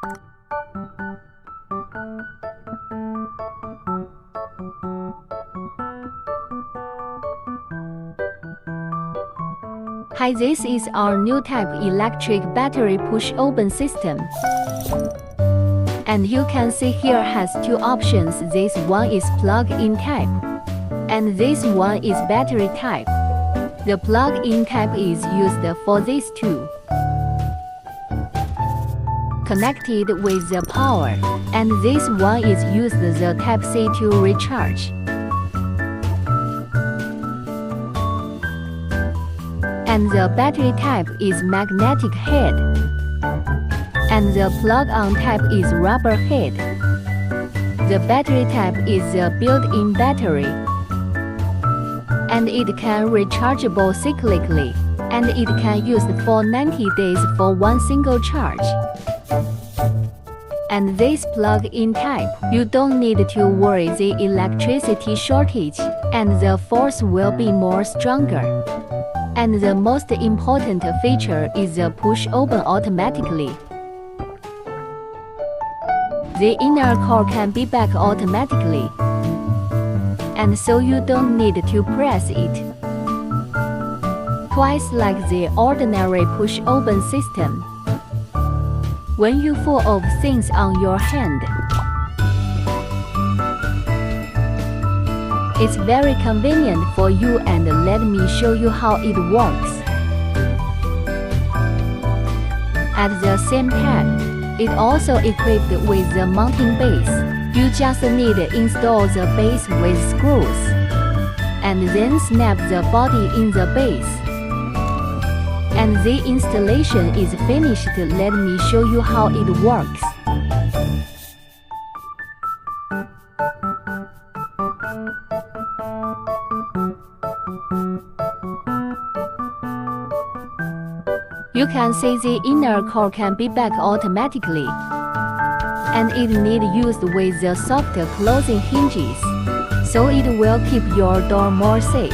Hi, this is our new type electric battery push-open system. And you can see here has two options. This one is plug-in type, and this one is battery type. The plug-in type is used for these two, connected with the power, and this one is used the Type-C to recharge. And the battery type is magnetic head, and the plug-on type is rubber head. The battery type is a built-in battery, and it can rechargeable cyclically, and it can use for 90 days for one single charge. And this plug-in type, you don't need to worry the electricity shortage, and the force will be more stronger. And the most important feature is the push-open automatically. The inner core can be back automatically, and so you don't need to press it twice like the ordinary push-open system. When you full of things on your hand, it's very convenient for you, and let me show you how it works. At the same time, it also equipped with the mounting base. You just need to install the base with screws, and then snap the body in the base. And the installation is finished. Let me show you how it works. You can see the inner core can be back automatically, and it need used with the soft closing hinges, so it will keep your door more safe.